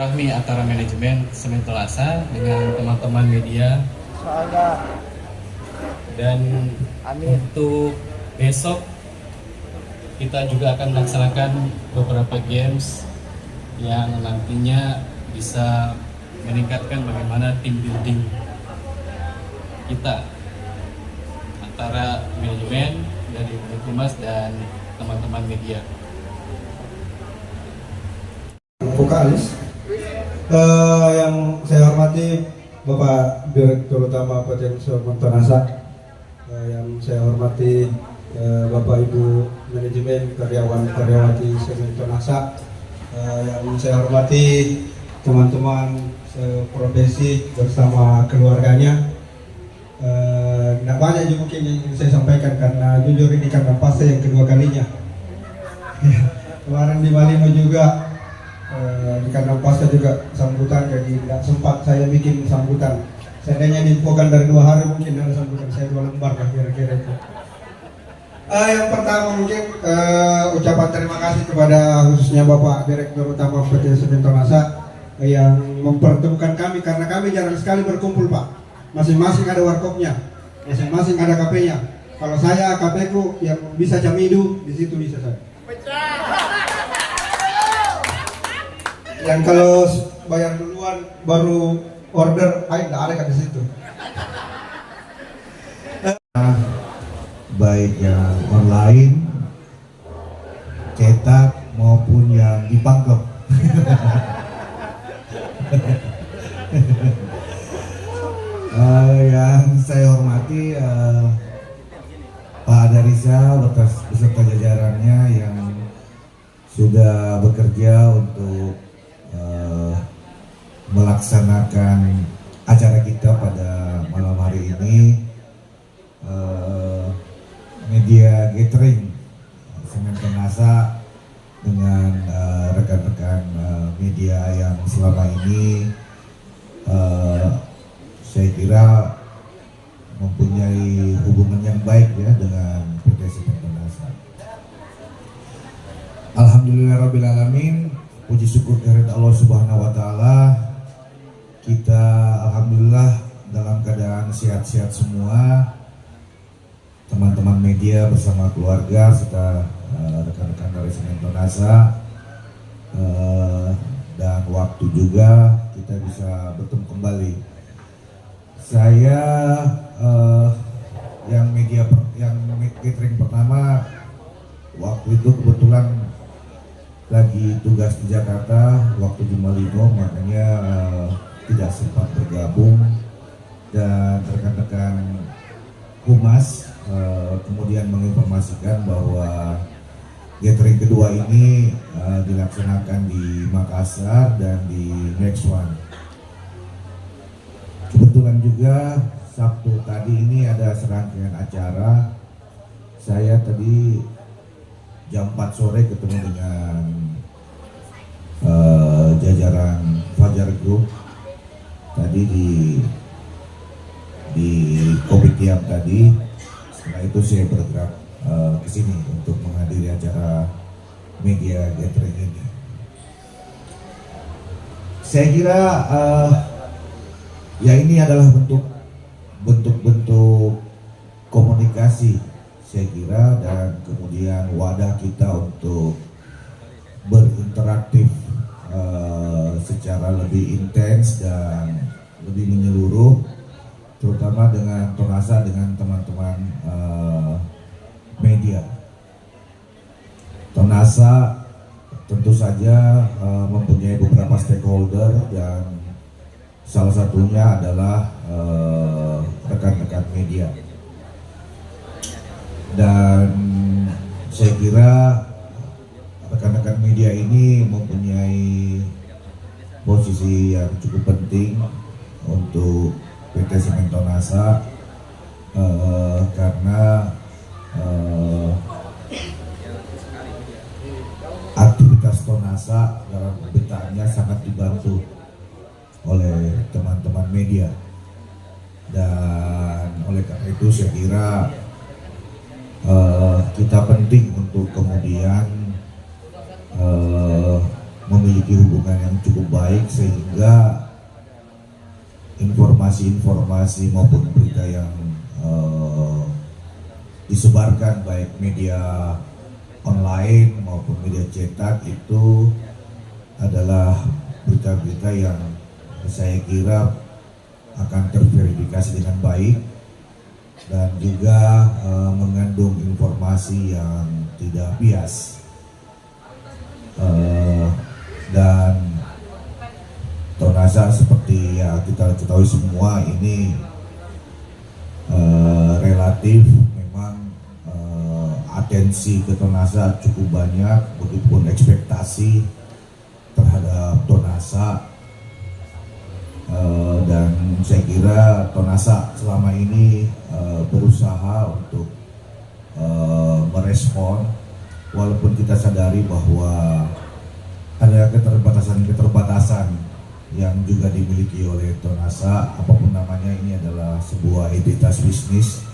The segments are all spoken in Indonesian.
Kami antara manajemen Semen Telasa dengan teman-teman media dan untuk besok kita juga akan melaksanakan beberapa games yang nantinya bisa meningkatkan bagaimana tim building kita antara manajemen dari Humas dan teman-teman media. Vokalis yang saya hormati Bapak Direktur Utama PT Semen Telasa, yang saya hormati Bapak Ibu manajemen karyawan-karyawati Semen Telasa, yang saya hormati teman-teman profesi bersama keluarganya. Tidak banyak juga mungkin yang saya sampaikan karena jujur ini kan pas yang kedua kalinya. Kemarin di Malino juga di kandang pasca juga sambutan, jadi tidak sempat saya bikin sambutan. Seandainya diinfokan dari 2 hari mungkin ada sambutan saya 2 lembar lah kira-kira itu. Yang pertama mungkin ucapan terima kasih kepada khususnya Bapak Direktur Utama PT Semen Telasa yang mempertemukan kami, karena kami jarang sekali berkumpul Pak. Masing-masing ada warkopnya, masing-masing ada KP-nya. Kalau saya KP-ku yang bisa Camidu, di situ bisa saya. Yang kalau bayar duluan baru order, tidak ada di situ. Baik yang online, cetak maupun yang di pangkep. Yang saya hormati Pak Adariza beserta jajarannya yang sudah bekerja untuk melaksanakan acara kita pada malam hari ini. Media gathering Semen Telasa dengan rekan-rekan media yang selama ini saya kira mempunyai hubungan yang baik ya dengan PT Semen Telasa. Alhamdulillahirrabbilalamin, puji syukur kehadirat Allah Subhanahu wa Ta'ala. Kita alhamdulillah dalam keadaan sehat-sehat semua. Teman-teman media bersama keluarga serta rekan-rekan dari Semen Telasa, dan waktu juga kita bisa bertemu kembali. Saya yang catering pertama waktu itu kebetulan lagi tugas di Jakarta waktu di Malino, makanya tidak sempat bergabung, dan rekan-rekan Humas kemudian menginformasikan bahwa gathering kedua ini dilaksanakan di Makassar dan di next one. Kebetulan juga Sabtu tadi ini ada serangkaian acara. Saya tadi jam 4 sore ketemu dengan jajaran Fajar Group tadi di Kopitiam tadi. Setelah itu saya bergerak ke sini untuk menghadiri acara media gathering ini. Saya kira ya ini adalah bentuk komunikasi saya kira, dan kemudian wadah kita untuk berinteraktif secara lebih intens dan lebih menyeluruh, terutama dengan Telasa, dengan teman-teman media. Telasa tentu saja mempunyai beberapa stakeholder, dan salah satunya adalah rekan-rekan media. Dan saya kira rekan-rekan media ini mempunyai posisi yang cukup penting untuk PT Semen Telasa, karena aktivitas Telasa dalam pemberitaan sangat dibantu oleh teman-teman media, dan oleh karena itu saya kira kita penting untuk kemudian memiliki hubungan yang cukup baik sehingga informasi-informasi maupun berita yang disebarkan baik media online maupun media cetak itu adalah berita-berita yang saya kira akan terverifikasi dengan baik dan juga mengandung informasi yang tidak bias. Dan Tonasa seperti ya kita ketahui semua ini relatif memang atensi ke Tonasa cukup banyak, begitupun ekspektasi terhadap Tonasa, dan saya kira Tonasa selama ini berusaha untuk merespon, walaupun kita sadari bahwa ada keterbatasan yang juga dimiliki oleh Tonasa, apapun namanya, ini adalah sebuah entitas bisnis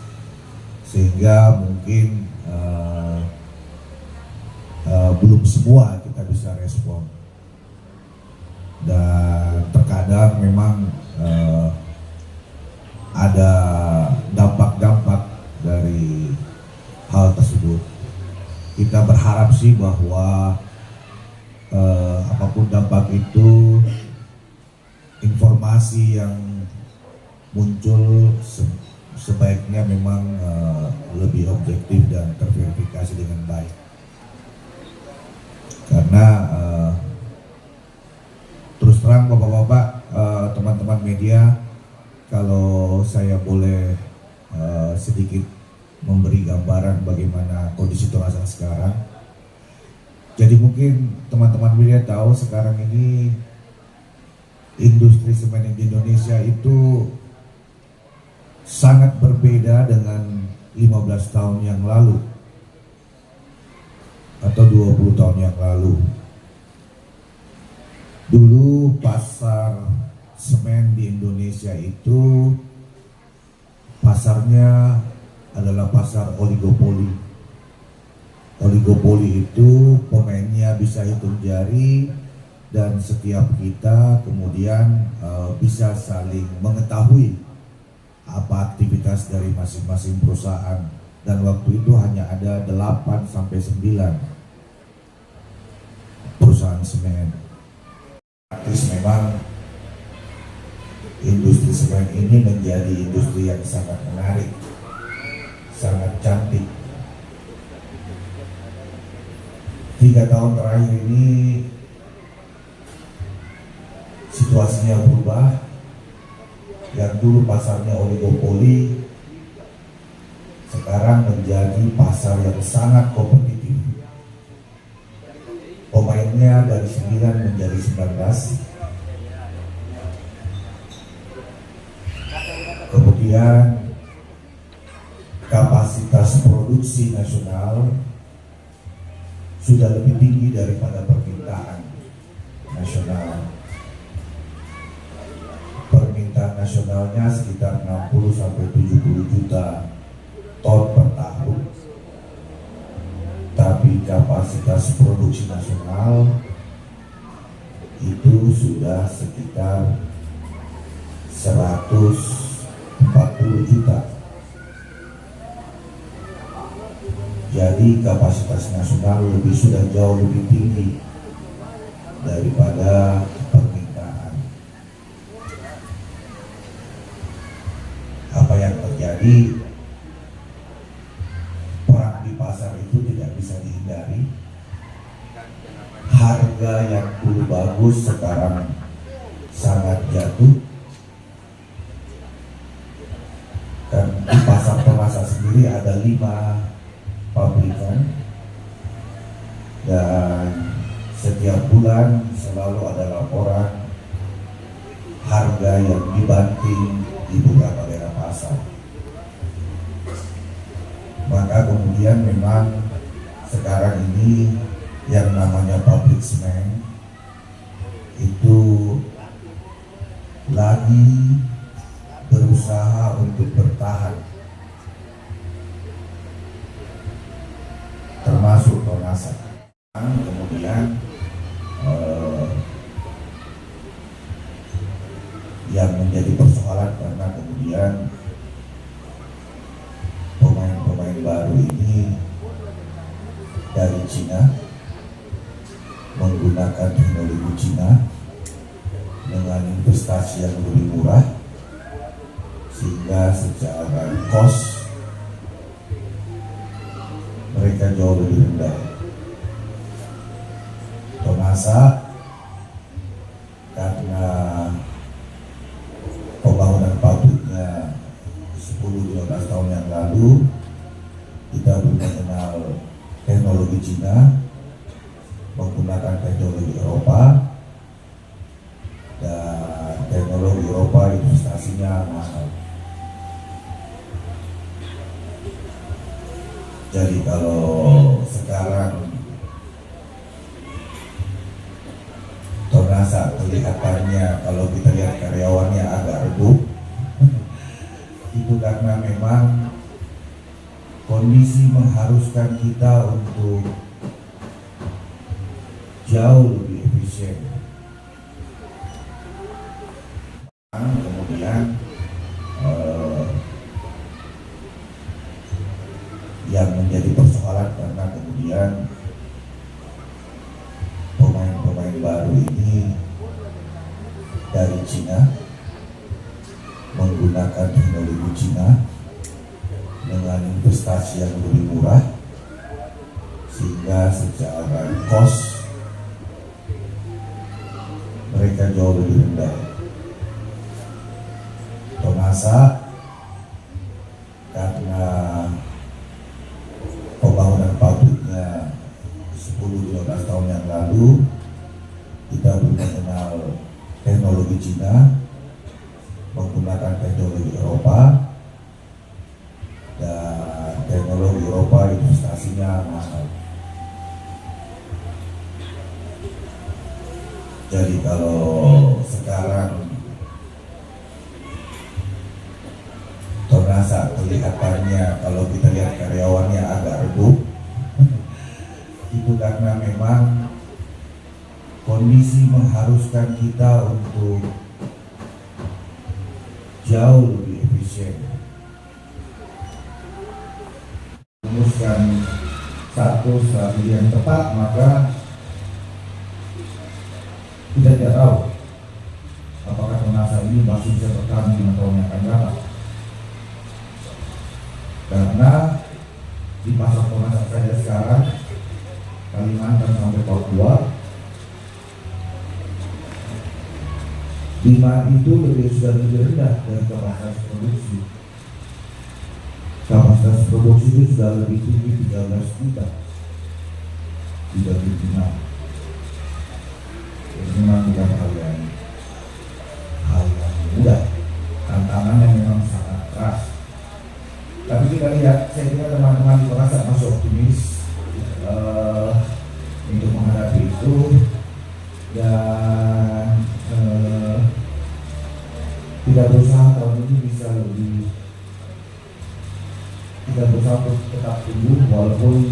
sehingga mungkin belum semua kita bisa respon, dan terkadang memang ada dampak-dampak dari hal tersebut. Kita berharap sih bahwa apapun dampak itu, informasi yang muncul sebaiknya memang lebih objektif dan terverifikasi dengan baik. Karena terus terang Bapak-bapak, teman-teman media, kalau saya boleh sedikit memberi gambaran bagaimana kondisi Tonasa sekarang. Jadi mungkin teman-teman media tahu sekarang ini industri semen di Indonesia itu sangat berbeda dengan 15 tahun yang lalu atau 20 tahun yang lalu. Dulu pasar semen di Indonesia itu pasarnya adalah pasar oligopoli. Oligopoli itu pemainnya bisa hitung jari, dan setiap kita kemudian bisa saling mengetahui apa aktivitas dari masing-masing perusahaan, dan waktu itu hanya ada 8 sampai 9 perusahaan semen. Praktis memang industri semen ini menjadi industri yang sangat menarik, sangat cantik. 3 tahun terakhir ini situasinya berubah. Yang dulu pasarnya oligopoli sekarang menjadi pasar yang sangat kompetitif. Pemainnya dari 9 menjadi 19. Kemudian kapasitas produksi nasional sudah lebih tinggi daripada permintaan nasional. Permintaan nasionalnya sekitar 60 sampai 70 juta ton per tahun. Tapi kapasitas produksi nasional itu sudah sekitar 140 juta. Jadi kapasitas nasional sudah jauh lebih tinggi daripada permintaan. Apa yang terjadi? Perang di pasar itu tidak bisa dihindari. Harga yang dulu bagus sekarang sangat jatuh. Dan di pasar Tonasa sendiri ada 5 pabrikan, dan setiap bulan selalu ada laporan harga yang dibanting di beberapa daerah pasar. Maka kemudian memang sekarang ini yang namanya pabrik semen itu lagi berusaha untuk bertahan, termasuk Tonasa. Kemudian yang menjadi persoalan karena kemudian pemain-pemain baru ini dari Cina menggunakan teknologi Cina dengan investasi yang lebih murah, sehingga secara cost mereka jauh lebih rendah. Tonasa karena pembangunan pabriknya 10-15 tahun yang lalu, kita belum mengenal teknologi Cina, menggunakan teknologi Eropa, dan teknologi Eropa investasinya mahal. Jadi kalau sekarang Tonasa kelihatannya, kalau kita lihat karyawannya agak redup, itu karena memang kondisi mengharuskan kita untuk jauh lebih efisien. Kemudian yang menjadi persoalan karena kemudian pemain-pemain baru ini dari Cina menggunakan teknologi Cina dengan investasi yang lebih murah, sehingga secara cost mereka jauh lebih rendah. Tonasa karena pembangunan pabriknya 10-15 tahun yang lalu, kita belum mengenal teknologi Cina, menggunakan teknologi Eropa, dan teknologi Eropa investasinya mahal. Jadi kalau sekarang Tonasa kelihatannya, kalau kita lihat karyawannya agak redup, itu karena memang kondisi mengharuskan kita untuk jauh lebih efisien. Merumuskan satu strategi yang tepat, maka kita tidak tahu apakah Tonasa ini masih bisa bertahan 5 tahun yang akan datang. Karena di pasar Tonasa saja sekarang, Kalimantan sampai Papua, demand itu sudah lebih rendah dari kapasitas produksi. Kapasitas produksi itu sudah lebih tinggi 13 juta dibanding demand. Jadi memang bukan hal yang mudah, tantangannya memang sangat keras. Tapi kita lihat, saya kira teman-teman di Tonasa masih optimis untuk menghadapi itu, dan tidak berusaha tahun ini bisa lebih, tidak berusaha untuk tetap tumbuh walaupun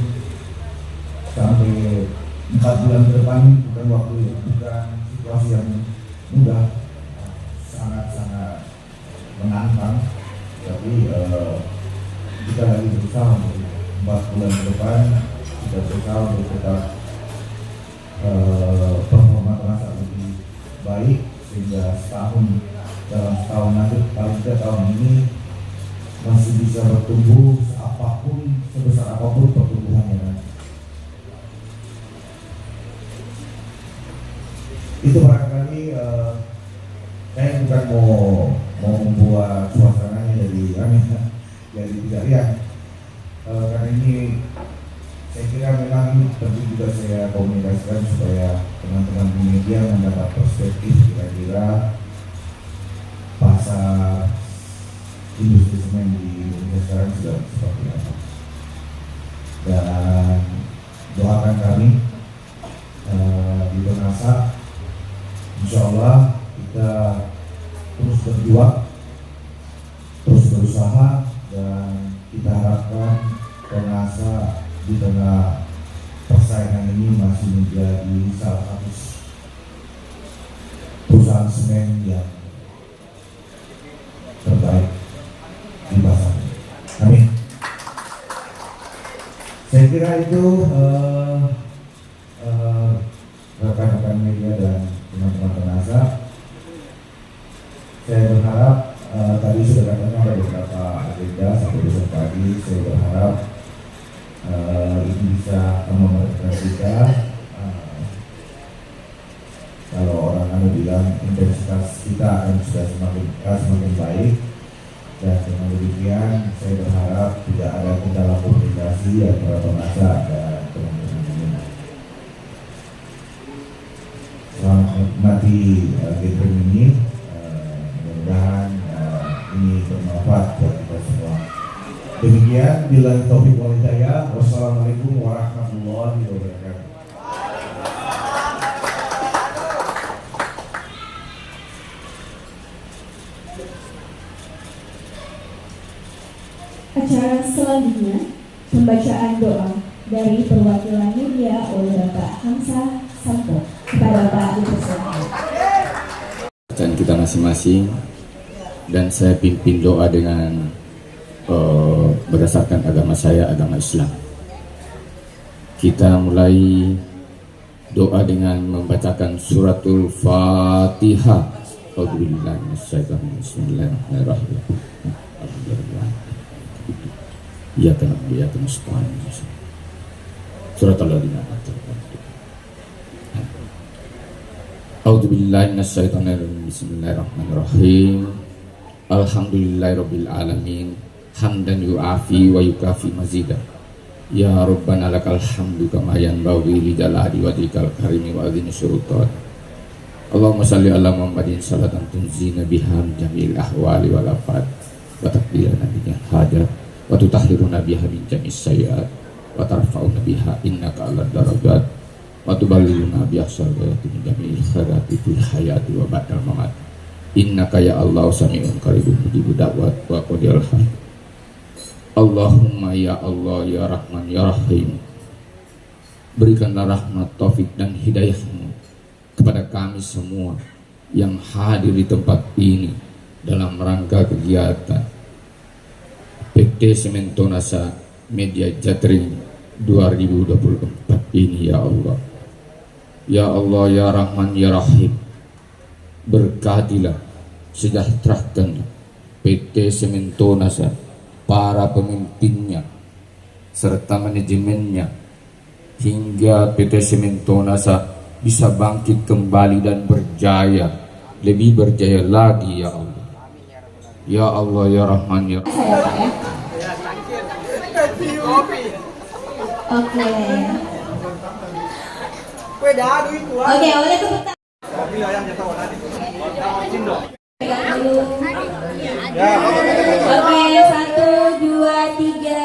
sampai 4 bulan ke depan bukan waktu, bukan situasi yang mudah, sangat-sangat menantang. Tapi kita lagi berusaha untuk 4 bulan ke depan, kita berusaha untuk tetap performa Tonasa lebih baik, sehingga dalam setahun nanti, paling tidak tahun ini masih bisa bertumbuh sebesar apapun pertumbuhannya nanti. Itu barangkali saya bukan mau membuat suasananya jadi tidak riang, karena ini saya kira memang ini penting juga saya komunikasikan supaya teman-teman di media mendapat perspektif kira-kira pasar industri semen di Indonesia sekarang sudah seperti apa. Dan doakan kami di Tonasa, insya Allah kita terus berjuang, terus berusaha, dan kita harapkan Tonasa di tengah persaingan ini masih menjadi salah satu perusahaan semen yang dipasang. Amin. Saya kira itu rekan-rekan media dan teman-teman penasihat. Saya berharap tadi sudah katanya ada beberapa agenda sampai besok pagi. Saya berharap ini bisa memotivasi kita. Kalau orang bilang intensitas kita akan sudah semakin baik, dan dengan demikian saya berharap tidak ada kendala komunikasi antara penasihat dan teman-teman ini. Selamat menikmati gathering ini. Mudah-mudahan ini bermanfaat buat kita semua. Demikian, bila taufik wal hidayah. Wassalamualaikum warahmatullahi wabarakatuh. Acara selanjutnya, pembacaan doa dari perwakilan media oleh Bapak Hamzah Sampo. Kepada Bapak dipersilakan. Dan kita masing-masing, dan saya pimpin doa dengan berdasarkan agama saya, agama Islam. Kita mulai doa dengan membacakan suratul Fatihah. Bismillahirrahmanirrahim. Ya tenang, ya tenang sekali. Surat Al-Ladina. A'udzubillahi minasyaitonirrajim. Bismillahirrahmanirrahim. Alhamdulillahirabbil alamin. Hamdan yu'afi wa yukafi mazidah. Ya Rabbana lakal hamdu kama yanbaghi li jalali wajhikal karimi wa azimi sultan. Allahumma shalli ala Muhammadin salatan tunzina biha min jami'il ahwali wal afat wa taqdirana biha hajat wa tutahhiruna biha min jami'is sayyi'at wa tarfa'una biha innaka 'alal darajat wa tuballighuna biha salawati min jami'il khairati fil hayati wa ba'dal mamat. Innaka ya Allah sami'un qaribun mujibud da'wat wa qadiyal hajat. Allahumma ya Allah ya Rahman ya Rahim, berikanlah rahmat, taufik dan hidayahmu kepada kami semua yang hadir di tempat ini dalam rangka kegiatan PT Sementonasa Media Gathering 2024 ini. Ya Allah, ya Allah ya Rahman ya Rahim, berkatilah, sejahterakanlah PT Sementonasa, para pemimpinnya serta manajemennya, hingga PT Sementonasa bisa bangkit kembali dan berjaya, lebih berjaya lagi. Ya Allah, ya Allah ya Rahman ya. Saya Pak ya. Oke. Oke, oleh keputusan. Pegang dulu. Oke, 1, 2, 3.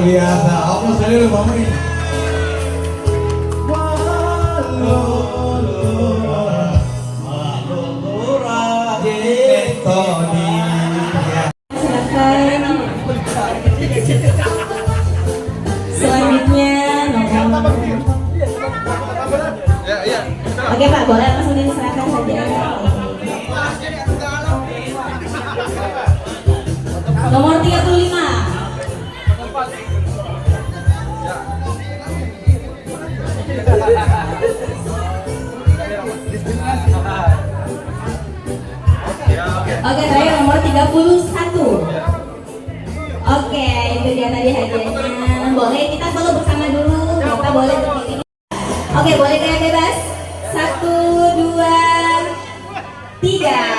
biasa. Apa saya lu mama ini? Silakan. Selanjutnya nomor. Oke Pak, boleh langsung diserahkan saja. Nomor 35. Oke, terakhir nomor 31. Oke, itu dia tadi hadiahnya. Boleh kita follow bersama dulu. Bapak boleh berdiri. Oke, boleh kayak bebas. 1, 2, 3.